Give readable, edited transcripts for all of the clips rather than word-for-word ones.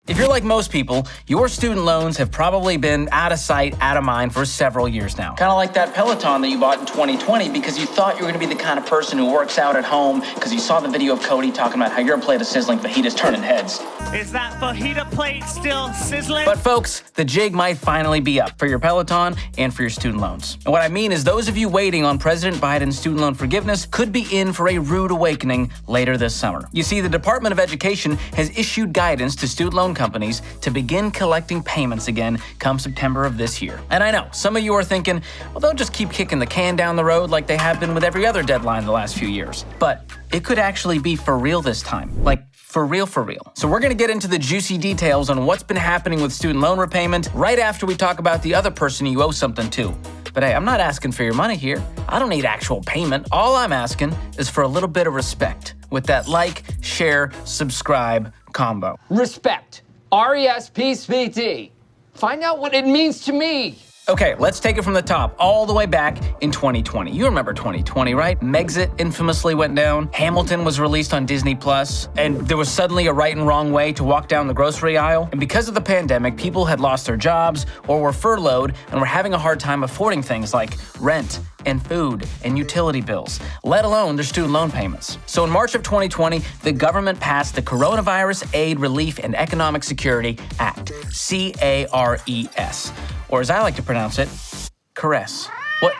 If you're like most people, your student loans have probably been out of sight, out of mind for several years now. Kind of like that Peloton that you bought in 2020 because you thought you were going to be the kind of person who works out at home because you saw the video of Cody talking about how your plate of sizzling fajitas turning heads. Is that fajita plate still sizzling? But folks, the jig might finally be up for your Peloton and for your student loans. And what I mean is those of you waiting on President Biden's student loan forgiveness could be in for a rude awakening later this summer. You see, the Department of Education has issued guidance to student loan companies to begin collecting payments again come September of this year. And I know, some of you are thinking, well, they'll just keep kicking the can down the road like they have been with every other deadline the last few years. But it could actually be for real this time. Like, for real, for real. So we're gonna get into the juicy details on what's been happening with student loan repayment right after we talk about the other person you owe something to. But hey, I'm not asking for your money here. I don't need actual payment. All I'm asking is for a little bit of respect with that like, share, subscribe combo. Respect. R-E-S-P-C-T. Find out what it means to me. Okay, let's take it from the top, all the way back in 2020. You remember 2020, right? Megxit infamously went down. Hamilton was released on Disney+, and there was suddenly a right and wrong way to walk down the grocery aisle. And because of the pandemic, people had lost their jobs or were furloughed and were having a hard time affording things like rent and food and utility bills, let alone their student loan payments. So in March of 2020, the government passed the Coronavirus Aid, Relief, and Economic Security Act, C-A-R-E-S. Or as I like to pronounce it, caress. What?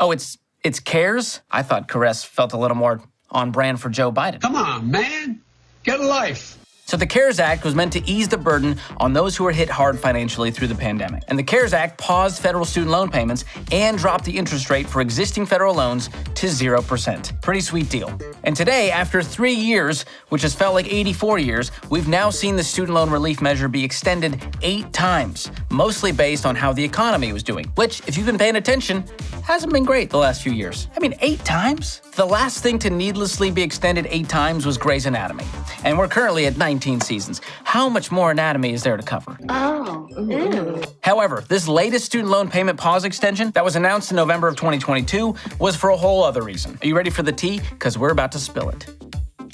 Oh, it's CARES? I thought caress felt a little more on brand for Joe Biden. Come on, man. Get a life. So the CARES Act was meant to ease the burden on those who were hit hard financially through the pandemic. And the CARES Act paused federal student loan payments and dropped the interest rate for existing federal loans to 0%. Pretty sweet deal. And today, after 3 years, which has felt like 84 years, we've now seen the student loan relief measure be extended 8 times, mostly based on how the economy was doing, which, if you've been paying attention, hasn't been great the last few years. I mean, 8 times? The last thing to needlessly be extended 8 times was Grey's Anatomy. And we're currently at 19 seasons. How much more anatomy is there to cover? Oh, ew. However, this latest student loan payment pause extension that was announced in November of 2022 was for a whole other reason. Are you ready for the tea? Because we're about to spill it.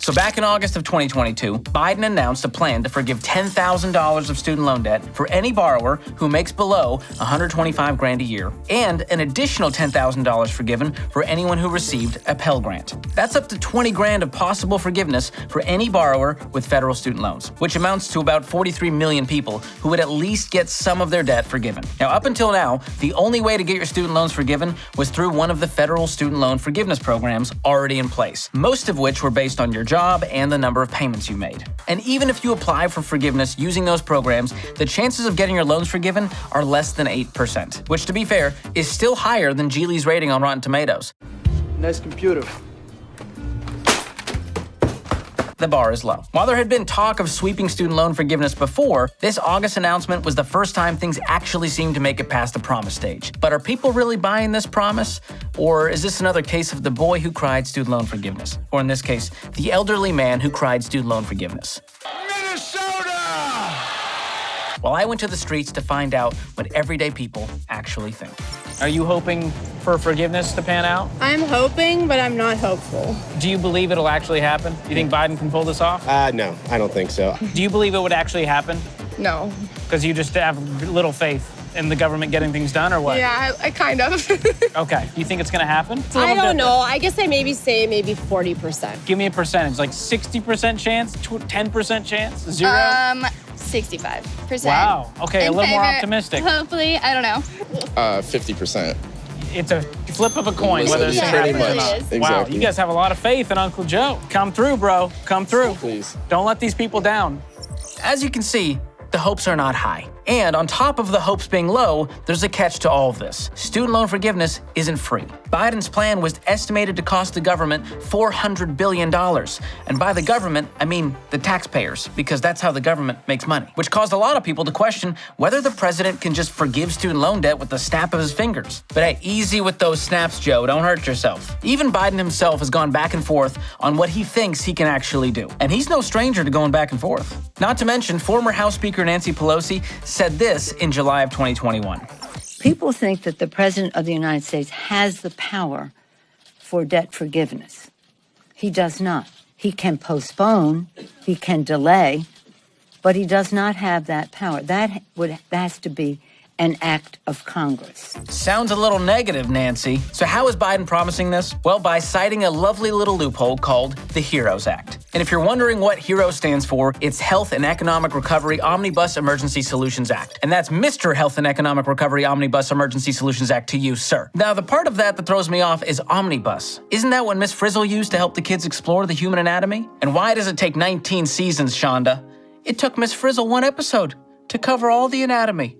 So back in August of 2022, Biden announced a plan to forgive $10,000 of student loan debt for any borrower who makes below $125,000 a year, and an additional $10,000 forgiven for anyone who received a Pell Grant. That's up to $20,000 of possible forgiveness for any borrower with federal student loans, which amounts to about 43 million people who would at least get some of their debt forgiven. Now, up until now, the only way to get your student loans forgiven was through one of the federal student loan forgiveness programs already in place, most of which were based on your job and the number of payments you made. And even if you apply for forgiveness using those programs, the chances of getting your loans forgiven are less than 8%, which, to be fair, is still higher than Geely's rating on Rotten Tomatoes. Nice computer. The bar is low. While there had been talk of sweeping student loan forgiveness before, this August announcement was the first time things actually seemed to make it past the promise stage. But are people really buying this promise? Or is this another case of the boy who cried student loan forgiveness? Or in this case, the elderly man who cried student loan forgiveness? Minnesota! Well, I went to the streets to find out what everyday people actually think. Are you hoping for forgiveness to pan out? I'm hoping, but I'm not hopeful. Do you believe it'll actually happen? Do you think Biden can pull this off? No, I don't think so. Do you believe it would actually happen? No. Because you just have little faith in the government getting things done, or what? Yeah, I kind of. Okay. You think it's going to happen? I don't know. I guess I say 40%. Give me a percentage, like 60% chance, 10% chance, 0? 65%. Wow. Okay, a little more optimistic. Hopefully, I don't know. 50%. It's a flip of a coin whether it's Yeah, going to it happen or really not. is. Exactly. Wow, you guys have a lot of faith in Uncle Joe. Come through, bro. Come through. Please. Don't let these people down. As you can see, the hopes are not high. And on top of the hopes being low, there's a catch to all of this. Student loan forgiveness isn't free. Biden's plan was estimated to cost the government $400 billion. And by the government, I mean the taxpayers, because that's how the government makes money. Which caused a lot of people to question whether the president can just forgive student loan debt with the snap of his fingers. But hey, easy with those snaps, Joe. Don't hurt yourself. Even Biden himself has gone back and forth on what he thinks he can actually do. And he's no stranger to going back and forth. Not to mention, former House Speaker Nancy Pelosi said this in July of 2021. People think that the President of the United States has the power for debt forgiveness. He does not. He can postpone, he can delay, but he does not have that power. That has to be an act of Congress. Sounds a little negative, Nancy. So how is Biden promising this? Well, by citing a lovely little loophole called the HEROES Act. And if you're wondering what HEROES stands for, it's Health and Economic Recovery Omnibus Emergency Solutions Act. And that's Mr. Health and Economic Recovery Omnibus Emergency Solutions Act to you, sir. Now, the part of that throws me off is omnibus. Isn't that what Miss Frizzle used to help the kids explore the human anatomy? And why does it take 19 seasons, Shonda? It took Miss Frizzle 1 episode to cover all the anatomy.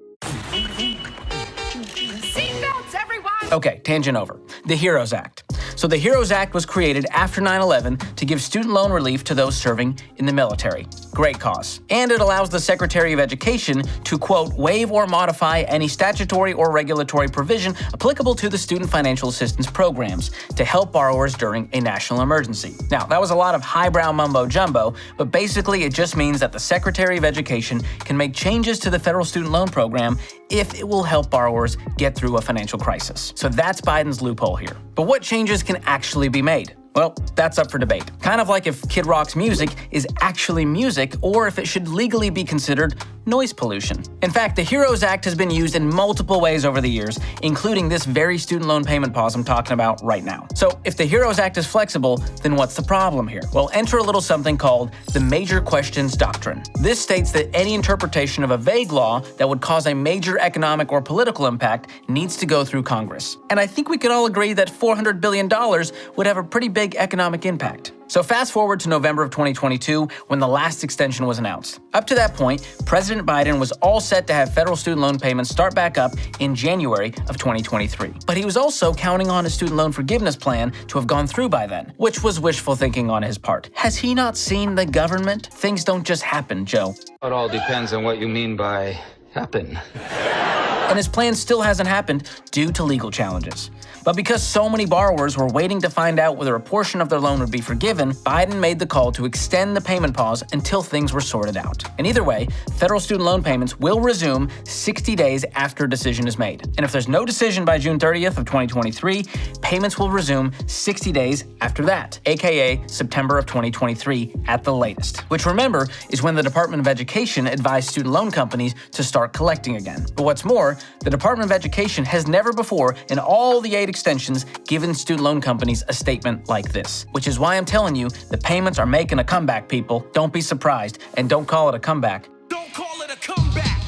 Okay, tangent over. The HEROES Act. So the HEROES Act was created after 9/11 to give student loan relief to those serving in the military. Great cause. And it allows the Secretary of Education to, quote, waive or modify any statutory or regulatory provision applicable to the student financial assistance programs to help borrowers during a national emergency. Now, that was a lot of highbrow mumbo jumbo, but basically it just means that the Secretary of Education can make changes to the federal student loan program if it will help borrowers get through a financial crisis. So that's Biden's loophole here. But what changes can actually be made? Well, that's up for debate. Kind of like if Kid Rock's music is actually music or if it should legally be considered noise pollution. In fact, the HEROES Act has been used in multiple ways over the years, including this very student loan payment pause I'm talking about right now. So if the HEROES Act is flexible, then what's the problem here? Well, enter a little something called the Major Questions Doctrine. This states that any interpretation of a vague law that would cause a major economic or political impact needs to go through Congress. And I think we could all agree that $400 billion would have a pretty big economic impact. So fast forward to November of 2022 when the last extension was announced. Up to that point, President Biden was all set to have federal student loan payments start back up in January of 2023. But he was also counting on his student loan forgiveness plan to have gone through by then, which was wishful thinking on his part. Has he not seen the government? Things don't just happen, Joe. It all depends on what you mean by happen. And his plan still hasn't happened due to legal challenges. But because so many borrowers were waiting to find out whether a portion of their loan would be forgiven, Biden made the call to extend the payment pause until things were sorted out. And either way, federal student loan payments will resume 60 days after a decision is made. And if there's no decision by June 30th of 2023, payments will resume 60 days after that, aka September of 2023 at the latest. Which, remember, is when the Department of Education advised student loan companies to start collecting again. But what's more, the Department of Education has never before, in all the 8 extensions, given student loan companies a statement like this. Which is why I'm telling you, the payments are making a comeback, people. Don't be surprised, and don't call it a comeback. Don't call it a comeback.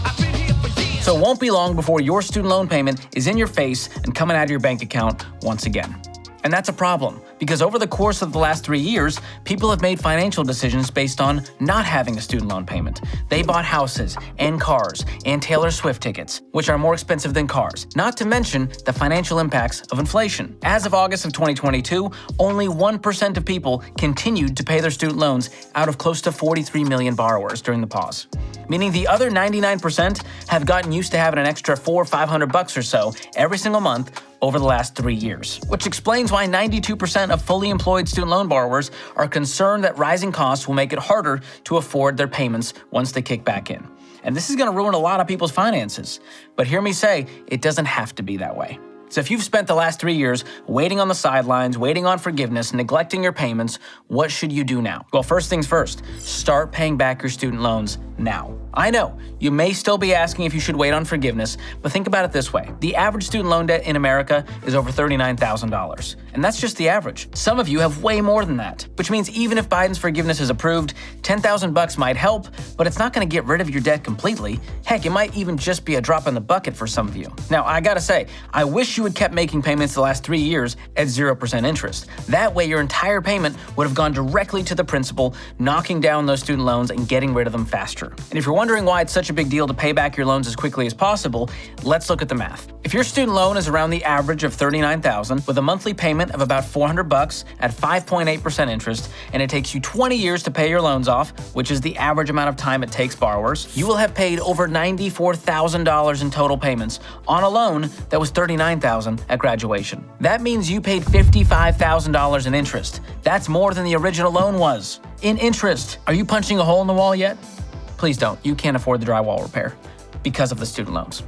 I've been here for years. So it won't be long before your student loan payment is in your face and coming out of your bank account once again. And that's a problem, because over the course of the last 3 years, people have made financial decisions based on not having a student loan payment. They bought houses and cars and Taylor Swift tickets, which are more expensive than cars, not to mention the financial impacts of inflation. As of August of 2022, only 1% of people continued to pay their student loans out of close to 43 million borrowers during the pause. Meaning the other 99% have gotten used to having an extra $400 or $500 or so every single month over the last 3 years, which explains why 92% of fully employed student loan borrowers are concerned that rising costs will make it harder to afford their payments once they kick back in. And this is going to ruin a lot of people's finances. But hear me say, it doesn't have to be that way. So if you've spent the last 3 years waiting on the sidelines, waiting on forgiveness, neglecting your payments, what should you do now? Well, first things first, start paying back your student loans now. I know, you may still be asking if you should wait on forgiveness, but think about it this way. The average student loan debt in America is over $39,000. And that's just the average. Some of you have way more than that, which means even if Biden's forgiveness is approved, $10,000 might help, but it's not going to get rid of your debt completely. Heck, it might even just be a drop in the bucket for some of you. Now, I gotta say, I wish you had kept making payments the last 3 years at 0% interest. That way, your entire payment would have gone directly to the principal, knocking down those student loans and getting rid of them faster. And if you're wondering why it's such a big deal to pay back your loans as quickly as possible, let's look at the math. If your student loan is around the average of $39,000 with a monthly payment of about $400 at 5.8% interest, and it takes you 20 years to pay your loans off, which is the average amount of time it takes borrowers, you will have paid over $94,000 in total payments on a loan that was $39,000 at graduation. That means you paid $55,000 in interest. That's more than the original loan was. In interest. Are you punching a hole in the wall yet? Please don't. You can't afford the drywall repair because of the student loans.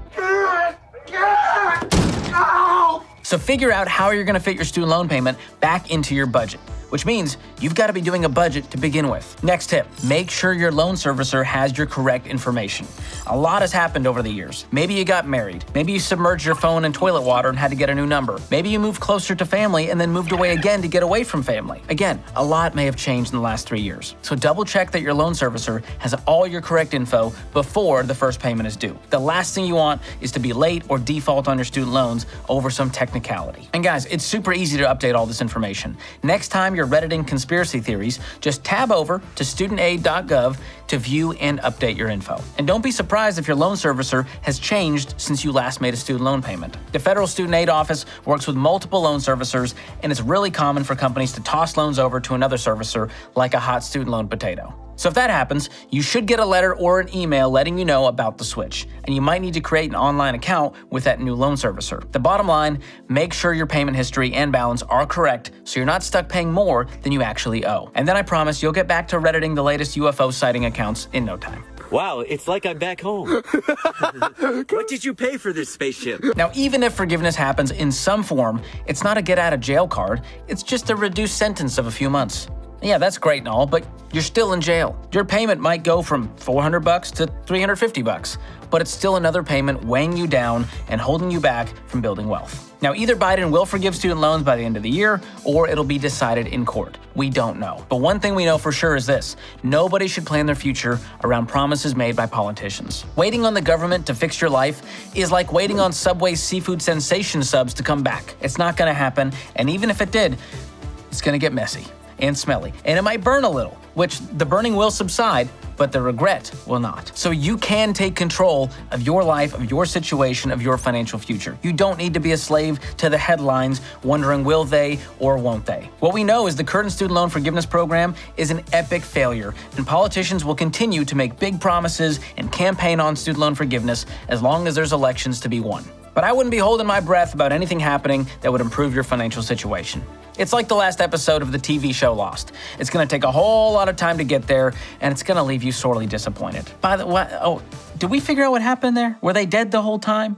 So figure out how you're going to fit your student loan payment back into your budget. which means you've got to be doing a budget to begin with. Next tip, make sure your loan servicer has your correct information. A lot has happened over the years. Maybe you got married. Maybe you submerged your phone in toilet water and had to get a new number. Maybe you moved closer to family and then moved away again to get away from family. Again, a lot may have changed in the last 3 years. So double check that your loan servicer has all your correct info before the first payment is due. The last thing you want is to be late or default on your student loans over some technicality. And guys, it's super easy to update all this information. Next time you're Redditing conspiracy theories, just tab over to studentaid.gov to view and update your info. And don't be surprised if your loan servicer has changed since you last made a student loan payment. The Federal Student Aid Office works with multiple loan servicers, and it's really common for companies to toss loans over to another servicer like a hot student loan potato. So if that happens, you should get a letter or an email letting you know about the switch, and you might need to create an online account with that new loan servicer. The bottom line, make sure your payment history and balance are correct so you're not stuck paying more than you actually owe. And then I promise you'll get back to Redditing the latest UFO sighting accounts in no time. Wow, it's like I'm back home. What did you pay for this spaceship? Now, even if forgiveness happens in some form, it's not a get out of jail card, it's just a reduced sentence of a few months. Yeah, that's great and all, but you're still in jail. Your payment might go from $400 to $350, but it's still another payment weighing you down and holding you back from building wealth. Now, either Biden will forgive student loans by the end of the year, or it'll be decided in court. We don't know. But one thing we know for sure is this: nobody should plan their future around promises made by politicians. Waiting on the government to fix your life is like waiting on Subway's seafood sensation subs to come back. It's not gonna happen, and even if it did, it's gonna get messy and smelly, and it might burn a little, which the burning will subside, but the regret will not. So you can take control of your life, of your situation, of your financial future. You don't need to be a slave to the headlines wondering will they or won't they. What we know is the current student loan forgiveness program is an epic failure, and politicians will continue to make big promises and campaign on student loan forgiveness as long as there's elections to be won. But I wouldn't be holding my breath about anything happening that would improve your financial situation. It's like the last episode of the TV show Lost. It's going to take a whole lot of time to get there, and it's going to leave you sorely disappointed. By the way, did we figure out what happened there? Were they dead the whole time?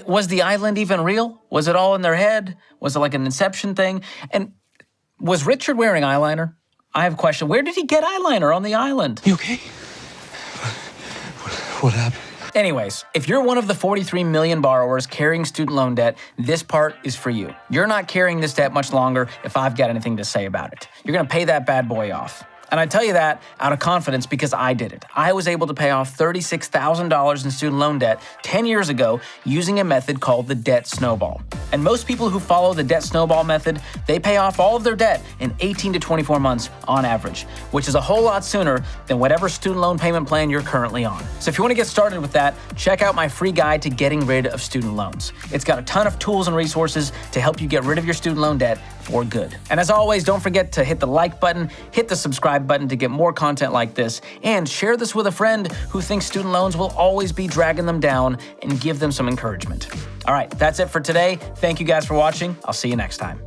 Was the island even real? Was it all in their head? Was it like an Inception thing? And was Richard wearing eyeliner? I have a question. Where did he get eyeliner on the island? You okay? What happened? Anyways, if you're one of the 43 million borrowers carrying student loan debt, this part is for you. You're not carrying this debt much longer if I've got anything to say about it. You're gonna pay that bad boy off. And I tell you that out of confidence because I did it. I was able to pay off $36,000 in student loan debt 10 years ago using a method called the debt snowball. And most people who follow the debt snowball method, they pay off all of their debt in 18 to 24 months on average, which is a whole lot sooner than whatever student loan payment plan you're currently on. So if you want to get started with that, check out my free guide to getting rid of student loans. It's got a ton of tools and resources to help you get rid of your student loan debt for good. And as always, don't forget to hit the like button, hit the subscribe button to get more content like this, and share this with a friend who thinks student loans will always be dragging them down, and give them some encouragement. All right, that's it for today. Thank you guys for watching. I'll see you next time.